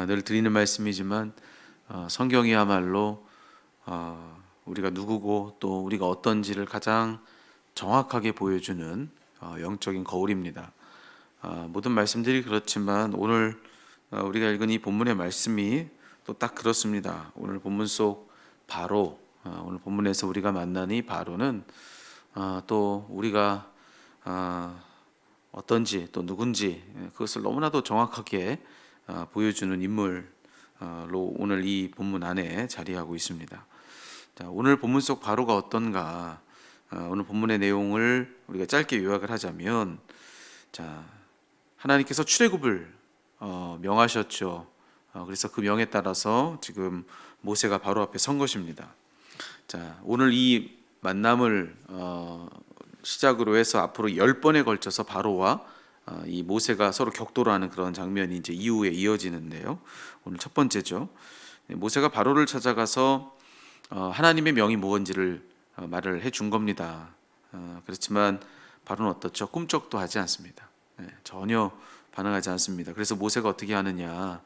늘 드리는 말씀이지만 성경이야말로 우리가 누구고 또 우리가 어떤지를 가장 정확하게 보여주는 영적인 거울입니다. 모든 말씀들이 그렇지만 오늘 우리가 읽은 이 본문의 말씀이 또 딱 그렇습니다. 오늘 본문 속 바로, 오늘 본문에서 우리가 만난 이 바로는 또 우리가 어떤지 또 누군지 그것을 너무나도 정확하게 보여주는 인물로 오늘 이 본문 안에 자리하고 있습니다. 자, 오늘 본문 속 바로가 어떤가? 오늘 본문의 내용을 우리가 짧게 요약을 하자면, 자, 하나님께서 출애굽을 명하셨죠. 그래서 그 명에 따라서 지금 모세가 바로 앞에 선 것입니다. 자, 오늘 이 만남을 시작으로 해서 앞으로 10번에 걸쳐서 바로와 이 모세가 서로 격돌을 하는 그런 장면이 이제 이후에 이어지는데요. 오늘 첫 번째죠. 모세가 바로를 찾아가서 하나님의 명이 무엇인지를 말을 해준 겁니다. 그렇지만 바로는 어떻죠? 꿈쩍도 하지 않습니다. 전혀 반응하지 않습니다. 그래서 모세가 어떻게 하느냐?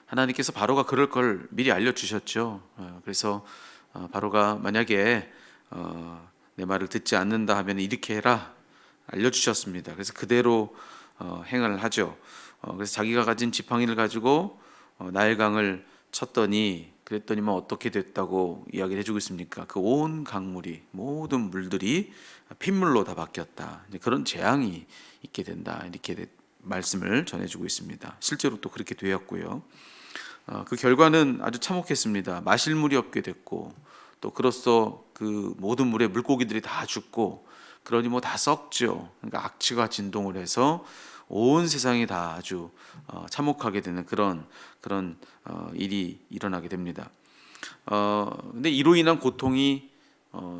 하나님께서 바로가 그럴 걸 미리 알려주셨죠. 그래서 바로가 만약에 내 말을 듣지 않는다 하면 이렇게 해라 알려주셨습니다. 그래서 그대로 행을 하죠. 그래서 자기가 가진 지팡이를 가지고 나일강을 쳤더니 그랬더니만 어떻게 됐다고 이야기를 해주고 있습니까? 그 온 강물이 모든 물들이 핏물로 다 바뀌었다. 그런 재앙이 있게 된다. 이렇게 말씀을 전해주고 있습니다. 실제로 또 그렇게 되었고요. 그 결과는 아주 참혹했습니다. 마실 물이 없게 됐고 또 그로써 그 모든 물에 물고기들이 다 죽고 그러니 뭐 다 썩죠. 그러니까 악취가 진동을 해서 온 세상이 다 아주 참혹하게 되는 그런 일이 일어나게 됩니다. 근데 이로 인한 고통이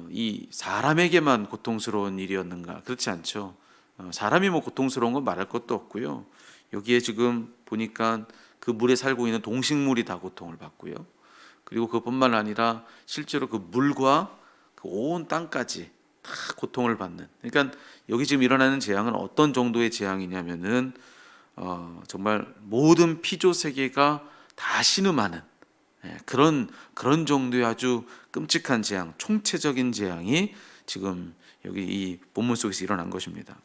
이 사람에게만 고통스러운 일이었는가? 그렇지 않죠. 사람이 뭐 고통스러운 건 말할 것도 없고요. 여기에 지금 보니까 그 물에 살고 있는 동식물이 다 고통을 받고요. 그리고 그뿐만 아니라 실제로 그 물과 그 온 땅까지 다 고통을 받는. 그러니까 여기 지금 일어나는 재앙은 어떤 정도의 재앙이냐면은 정말 모든 피조 세계가 다 신음하는 그런 정도의 아주 끔찍한 재앙, 총체적인 재앙이 지금 여기 이 본문 속에서 일어난 것입니다.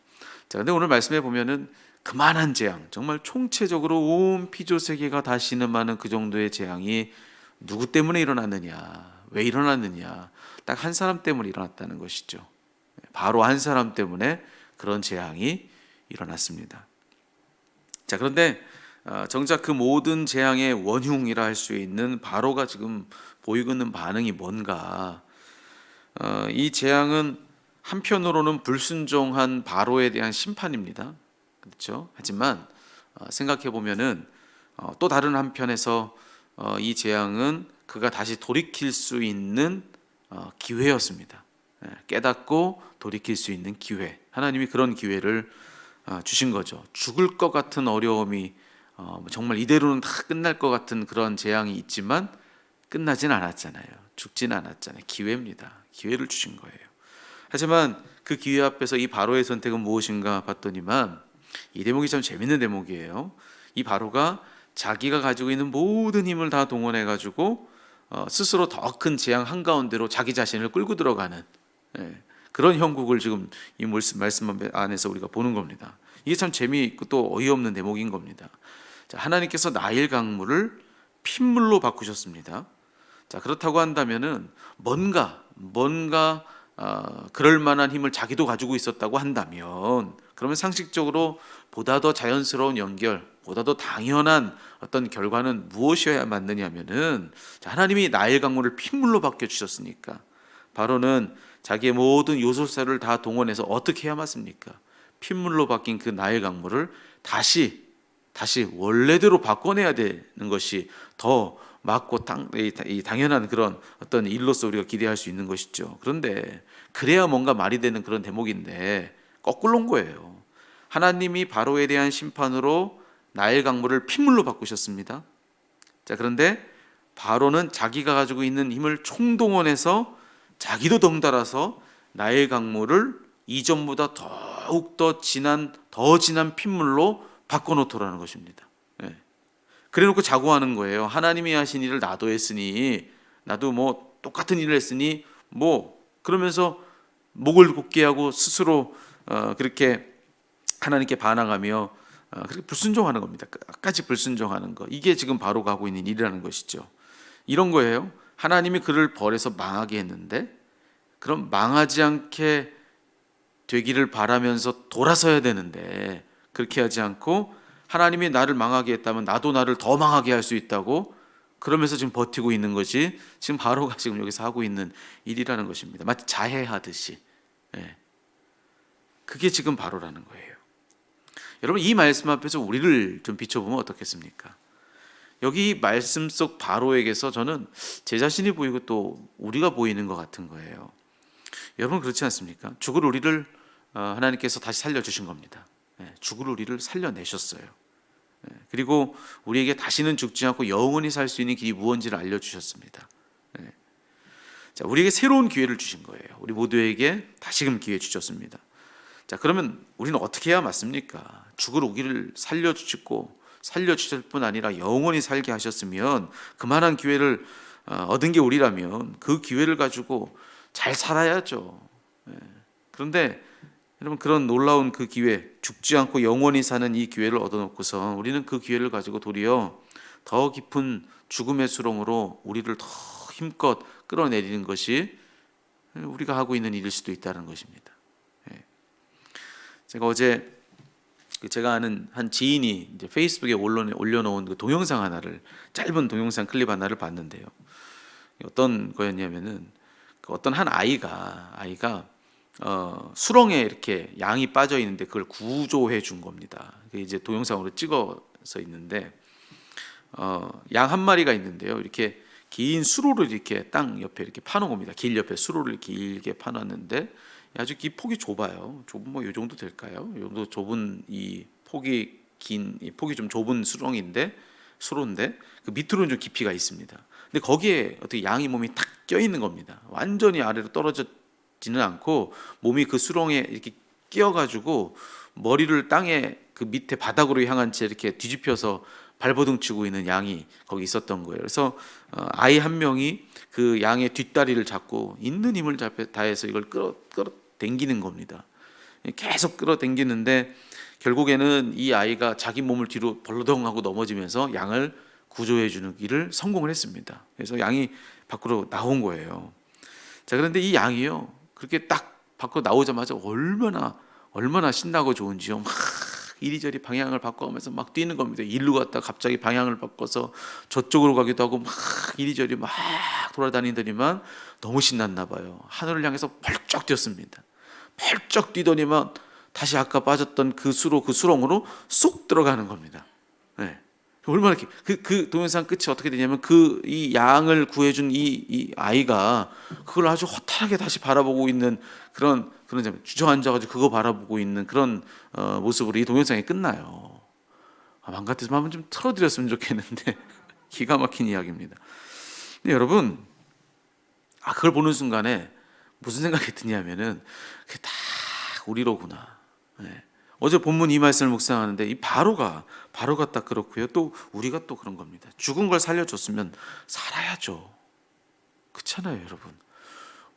자, 근데 오늘 말씀해 보면은 그만한 재앙, 정말 총체적으로 온 피조 세계가 다 신음하는 그 정도의 재앙이 누구 때문에 일어났느냐? 왜 일어났느냐? 딱 한 사람 때문에 일어났다는 것이죠. 바로 한 사람 때문에 그런 재앙이 일어났습니다. 자, 그런데 정작 그 모든 재앙의 원흉이라 할 수 있는 바로가 지금 보이고 있는 반응이 뭔가? 이 재앙은 한편으로는 불순종한 바로에 대한 심판입니다. 그렇죠? 하지만 생각해 보면은 또 다른 한편에서 이 재앙은 그가 다시 돌이킬 수 있는 기회였습니다. 깨닫고 돌이킬 수 있는 기회. 하나님이 그런 기회를 주신 거죠. 죽을 것 같은 어려움이 정말 이대로는 다 끝날 것 같은 그런 재앙이 있지만 끝나진 않았잖아요. 죽진 않았잖아요. 기회입니다. 기회를 주신 거예요. 하지만 그 기회 앞에서 이 바로의 선택은 무엇인가 봤더니만 이 대목이 참 재밌는 대목이에요. 이 바로가 자기가 가지고 있는 모든 힘을 다 동원해 가지고 스스로 더 큰 재앙 한가운데로 자기 자신을 끌고 들어가는 그런 형국을 지금 이 말씀 안에서 우리가 보는 겁니다. 이게 참 재미있고 또 어이없는 대목인 겁니다. 자, 하나님께서 나일 강물을 핏물로 바꾸셨습니다. 자, 그렇다고 한다면은 뭔가 그럴 만한 힘을 자기도 가지고 있었다고 한다면 그러면 상식적으로 보다 더 자연스러운 연결, 보다 더 당연한 어떤 결과는 무엇이어야 맞느냐면은 하나님이 나일 강물을 핏물로 바뀌어 주셨으니까 바로는 자기의 모든 요소사를 다 동원해서 어떻게 해야 맞습니까? 핏물로 바뀐 그 나일 강물을 다시 원래대로 바꿔내야 되는 것이 더 맞고 당연한 그런 어떤 일로서 우리가 기대할 수 있는 것이죠. 그런데 그래야 뭔가 말이 되는 그런 대목인데 거꾸로 온 거예요. 하나님이 바로에 대한 심판으로 나일 강물을 핏물로 바꾸셨습니다. 자, 그런데 바로는 자기가 가지고 있는 힘을 총동원해서 자기도 덩달아서 나일 강물을 이전보다 더욱 더 진한 핏물로 바꿔놓더라는 것입니다. 그래놓고 자고하는 거예요. 하나님이 하신 일을 나도 했으니, 나도 뭐 똑같은 일을 했으니 뭐, 그러면서 목을 굳게 하고 스스로 그렇게 하나님께 반항하며 그렇게 불순종하는 겁니다. 끝까지 불순종하는 거. 이게 지금 바로가 하고 있는 일이라는 것이죠. 이런 거예요. 하나님이 그를 벌해서 망하게 했는데, 그럼 망하지 않게 되기를 바라면서 돌아서야 되는데, 그렇게 하지 않고 하나님이 나를 망하게 했다면 나도 나를 더 망하게 할 수 있다고 그러면서 지금 버티고 있는 것이 지금 바로가 지금 여기서 하고 있는 일이라는 것입니다. 마치 자해하듯이. 그게 지금 바로라는 거예요. 여러분, 이 말씀 앞에서 우리를 좀 비춰보면 어떻겠습니까? 여기 말씀 속 바로에게서 저는 제 자신이 보이고 또 우리가 보이는 것 같은 거예요. 여러분, 그렇지 않습니까? 죽을 우리를 하나님께서 다시 살려주신 겁니다. 죽을 우리를 살려내셨어요. 그리고 우리에게 다시는 죽지 않고 영원히 살 수 있는 길이 무엇인지를 알려주셨습니다. 자, 우리에게 새로운 기회를 주신 거예요. 우리 모두에게 다시금 기회 주셨습니다. 자, 그러면 우리는 어떻게 해야 맞습니까? 죽을 우리를 살려주실 뿐 아니라 영원히 살게 하셨으면, 그만한 기회를 얻은 게 우리라면 그 기회를 가지고 잘 살아야죠. 그런데 여러분, 그런 놀라운 그 기회, 죽지 않고 영원히 사는 이 기회를 얻어놓고서 우리는 그 기회를 가지고 도리어 더 깊은 죽음의 수렁으로 우리를 더 힘껏 끌어내리는 것이 우리가 하고 있는 일일 수도 있다는 것입니다. 제가 어제 제가 아는 한 지인이 이제 페이스북에 올려놓은 그 동영상 하나를, 짧은 동영상 클립 하나를 봤는데요. 어떤 거였냐면은 어떤 한 아이가 수렁에 이렇게 양이 빠져 있는데 그걸 구조해 준 겁니다. 그게 이제 동영상으로 찍어서 있는데 양 한 마리가 있는데요. 이렇게 긴 수로를 이렇게 땅 옆에 이렇게 파놓은 겁니다. 길 옆에 수로를 길게 파놨는데 아주 이 폭이 좁아요. 좁은 뭐 이 정도 될까요? 이 정도 좁은 이 폭이 좀 좁은 수로인데 그 밑으로는 좀 깊이가 있습니다. 근데 거기에 어떻게 양이 몸이 탁 껴 있는 겁니다. 완전히 아래로 떨어지지는 않고 몸이 그 수렁에 이렇게 끼어가지고 머리를 땅에 그 밑에 바닥으로 향한 채 이렇게 뒤집혀서 발버둥치고 있는 양이 거기 있었던 거예요. 그래서 아이 한 명이 그 양의 뒷다리를 잡고 있는 힘을 다해서 이걸 끌어 당기는 겁니다. 계속 끌어 당기는데 결국에는 이 아이가 자기 몸을 뒤로 벌러덩하고 넘어지면서 양을 구조해 주는 일을 성공을 했습니다. 그래서 양이 밖으로 나온 거예요. 자, 그런데 이 양이요, 그렇게 딱 밖으로 나오자마자 얼마나 신나고 좋은지요. 막 이리저리 방향을 바꿔가면서 막 뛰는 겁니다. 일로 갔다 갑자기 방향을 바꿔서 저쪽으로 가기도 하고 막 이리저리 막 돌아다니더니만 너무 신났나 봐요. 하늘을 향해서 펄쩍 뛰었습니다. 펄쩍 뛰더니만 다시 아까 빠졌던 그 수렁으로 쏙 들어가는 겁니다. 얼마나 그 동영상 끝이 어떻게 되냐면 이 양을 구해준 이 아이가 그걸 아주 허탈하게 다시 바라보고 있는 그런 장면, 주저앉아가지고 그거 바라보고 있는 그런 모습으로 이 동영상이 끝나요. 맘 같아서 한번 좀 틀어드렸으면 좋겠는데 기가 막힌 이야기입니다. 근데 여러분, 그걸 보는 순간에 무슨 생각이 드냐면은 그게 다 우리로구나. 어제 본문 이 말씀을 묵상하는데 이 바로가 딱 그렇고요. 또 우리가 또 그런 겁니다. 죽은 걸 살려줬으면 살아야죠. 그렇잖아요, 여러분.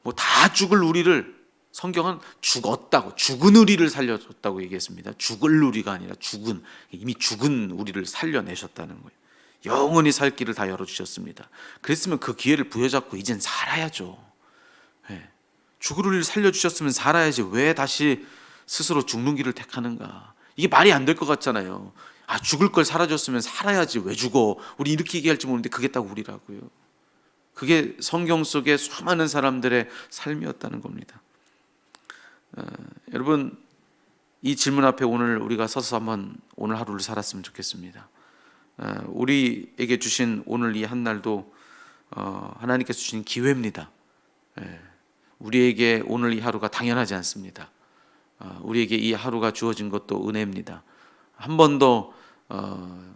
뭐 다 죽을 우리를, 성경은 죽은 우리를 살려줬다고 얘기했습니다. 죽을 우리가 아니라 이미 죽은 우리를 살려내셨다는 거예요. 영원히 살 길을 다 열어주셨습니다. 그랬으면 그 기회를 부여잡고 이젠 살아야죠. 죽을 우리를 살려주셨으면 살아야지 왜 다시 스스로 죽는 길을 택하는가? 이게 말이 안 될 것 같잖아요. 죽을 걸 살아줬으면 살아야지 왜 죽어? 우리 이렇게 얘기할지 모르는데 그게 딱 우리라고요. 그게 성경 속의 수많은 사람들의 삶이었다는 겁니다. 여러분, 이 질문 앞에 오늘 우리가 서서 한번 오늘 하루를 살았으면 좋겠습니다. 우리에게 주신 오늘 이 한 날도 하나님께서 주신 기회입니다. 우리에게 오늘 이 하루가 당연하지 않습니다. 우리에게 이 하루가 주어진 것도 은혜입니다. 한 번 더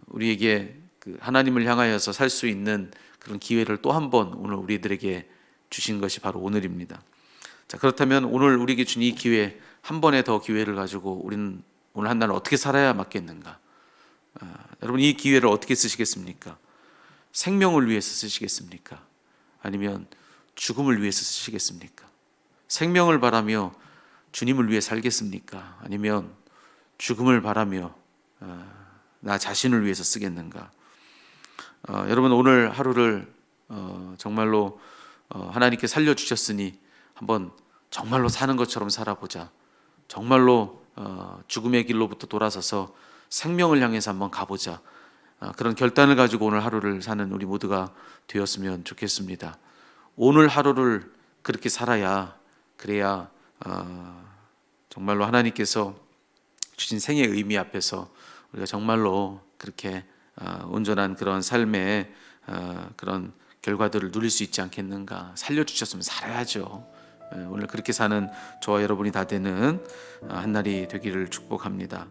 우리에게 그 하나님을 향하여서 살 수 있는 그런 기회를 또 한 번 오늘 우리들에게 주신 것이 바로 오늘입니다. 자, 그렇다면 오늘 우리에게 준 이 기회, 한 번의 더 기회를 가지고 우리는 오늘 한 날을 어떻게 살아야 맞겠는가? 여러분 이 기회를 어떻게 쓰시겠습니까? 생명을 위해서 쓰시겠습니까? 아니면 죽음을 위해서 쓰시겠습니까? 생명을 바라며 주님을 위해 살겠습니까? 아니면 죽음을 바라며 나 자신을 위해서 쓰겠는가? 여러분 오늘 하루를 정말로 하나님께 살려주셨으니 한번 정말로 사는 것처럼 살아보자. 정말로 죽음의 길로부터 돌아서서 생명을 향해서 한번 가보자. 그런 결단을 가지고 오늘 하루를 사는 우리 모두가 되었으면 좋겠습니다. 오늘 하루를 그렇게 살아야 그래야 정말로 하나님께서 주신 생의 의미 앞에서 우리가 정말로 그렇게 온전한 그런 삶의 그런 결과들을 누릴 수 있지 않겠는가. 살려주셨으면 살아야죠. 오늘 그렇게 사는 저와 여러분이 다 되는 한 날이 되기를 축복합니다.